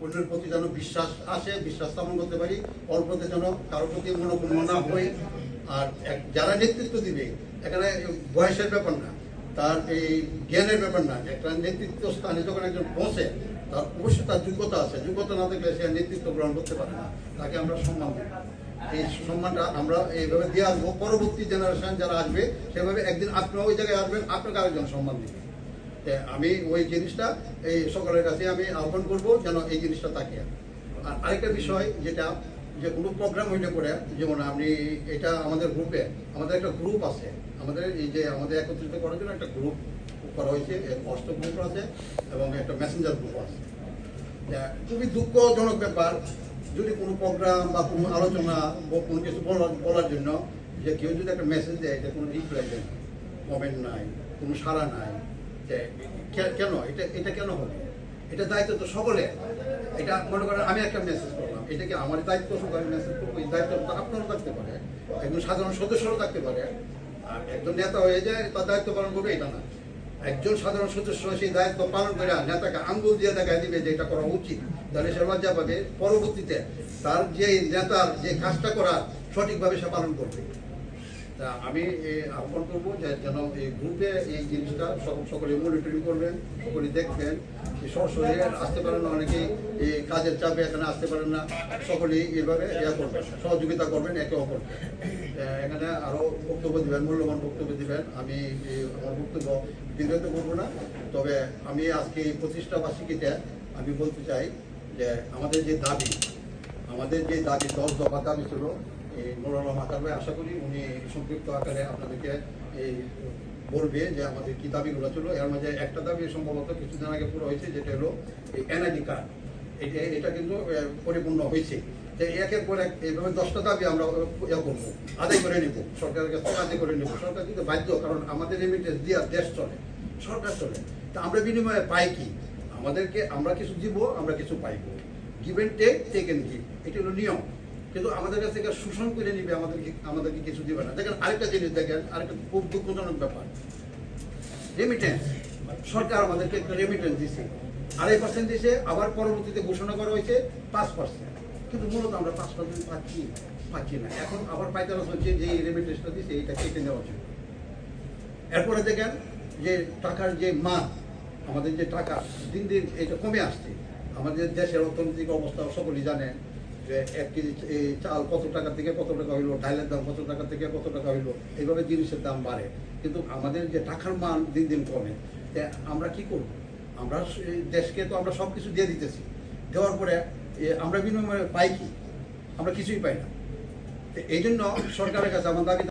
অন্যের প্রতি যেন বিশ্বাস আসে, বিশ্বাস স্থাপন করতে পারি, অল্পতে যেন কারোর প্রতি মনোক্ষুণ্ণ না হই। আর যারা নেতৃত্ব দিবে এখানে বয়সের ব্যাপার না, তার এই জ্ঞানের ব্যাপার না। একটা নেতৃত্ব স্থানে যখন একজন পৌঁছে তার অবশ্যই তার যোগ্যতা আছে, যোগ্যতা না থাকলে সে নেতৃত্ব গ্রহণ করতে পারে না। তাকে আমরা সম্মান দিই, এই সম্মানটা আমরা এইভাবে দিয়ে আসবো। পরবর্তী জেনারেশন যারা আসবে সেভাবে একদিন আপনারা ওই জায়গায় আসবেন, আপনাকে আরেকজন সম্মান দিবে। আমি ওই জিনিসটা এই সকলের কাছে আমি আহ্বান করবো যেন এই জিনিসটা থাকে। আর আরেকটা বিষয় যেটা, যে কোনো প্রোগ্রাম হইলে পরে, যেমন আমি এটা আমাদের গ্রুপে, আমাদের একটা গ্রুপ আছে, আমাদের এই যে আমাদের একত্রিত করার জন্য একটা গ্রুপ করা হয়েছে, হোয়াটসঅ্যাপ গ্রুপ আছে এবং একটা মেসেঞ্জার গ্রুপ আছে। খুবই দুঃখজনক ব্যাপার, যদি কোনো প্রোগ্রাম বা কোনো আলোচনা বা কোনো কিছু বলার জন্য যে কেউ যদি একটা মেসেজ দেয়, এটা কোনো রিপ্লাই দেয়, কমেন্ট নাই, কোনো সাড়া নাই, যে কেন এটা কেন হবে? এটা দায়িত্ব তো সকলে। এটা মনে করেন আমি একটা মেসেজ করলাম, এটা কি আমার দায়িত্ব শুধু আমি মেসেজ করবো? এই দায়িত্ব তো আপনারও থাকতে পারে, একজন সাধারণ সদস্যরও থাকতে পারে। আর একজন নেতা হয়ে যায় তার দায়িত্ব পালন করবে এটা না, একজন সাধারণ সদস্য সেই দায়িত্ব পালন করে নেতাকে আঙ্গুল দিয়ে দেখায় দিবে যে এটা করা উচিত, তাহলে সে লজ্জা পাবে। পরবর্তীতে তার যে নেতার যে কাজটা করা সঠিকভাবে সে পালন করবে। তা আমি আহ্বান করবো যে যেন এই গ্রুপে এই জিনিসটা সকলে মনিটরিং করবেন, সকলে দেখবেন। সরাসরি আসতে পারেন না, অনেকেই এই কাজের চাপে এখানে আসতে পারেন না, সকলেই এভাবে করবেন, সহযোগিতা করবেন একে অপরকে। এখানে আরও বক্তব্য দিবেন, মূল্যবান বক্তব্য দিবেন। আমি আমার বক্তব্য দীর্ঘায়িত করবো না, তবে আমি আজকে এই প্রতিষ্ঠা বার্ষিকীতে আমি বলতে চাই যে আমাদের যে দাবি 10 দফা দাবি ছিল, এই নুরুল আলম আকার ভাই আশা করি উনি সংক্ষিপ্ত আকারে আপনাদেরকে এই বলবে যে আমাদের কি দাবিগুলো ছিল। এর মাঝে একটা দাবি সম্ভবত কিছুদিন আগে পুরো হয়েছে, যেটা হলো এই এনআইডি কার্ড। এটা কিন্তু পরিপূর্ণ হয়েছে। যে একের পর এক এইভাবে 10টা দাবি আমরা করবো, আদায় করে নিব, সরকারের কাছ থেকে আদায় করে নিব। সরকার কিন্তু বাধ্য, কারণ আমাদের রেমিটেন্স দিয়ে দেশ চলে, সরকার চলে। তা আমরা বিনিময়ে পাই কি? আমরা কিছু দিব, আমরা কিছু পাইব। Give and take and give, এটা হলো নিয়ম। কিন্তু আমাদের কাছ থেকে শোষণ করে নিবে, আমাদেরকে কিছু দিবে না। দেখেন আরেকটা জিনিস, দেখেন আরেকটা খুব দুঃখজনক ব্যাপার, রেমিটেন্স। সরকার আমাদেরকে একটা রেমিটেন্স দিচ্ছে 2.5% দিছে, আবার পরবর্তীতে ঘোষণা করা হয়েছে 5%, কিন্তু মূলত আমরা 5% পাচ্ছি না। এখন আবার পাইতারা চলছে যে এই রেমিটেন্সটা দিচ্ছে এইটা কেটে নেওয়ার জন্য। এরপরে দেখেন যে টাকার যে মান, আমাদের যে টাকা দিন দিন এটা কমে আসছে। আমাদের দেশের অর্থনৈতিক অবস্থা সকলেই জানেন, যে 1 কেজি চাল কত টাকা থেকে কত টাকা হইলো, ডালের দাম কত টাকা থেকে কত টাকা হইলো, এইভাবে জিনিসের দাম বাড়ে, কিন্তু আমাদের যে টাকার মান দিন দিন কমে। আমরা কি করব? আমরা দেশকে তো আমরা সব কিছু দিয়ে দিতেছি, দেওয়ার পরে আমরা বিনিময়ে পাই কি? আমরা কিছুই পাই না। এই জন্য সরকারের কাছে আমার দাবি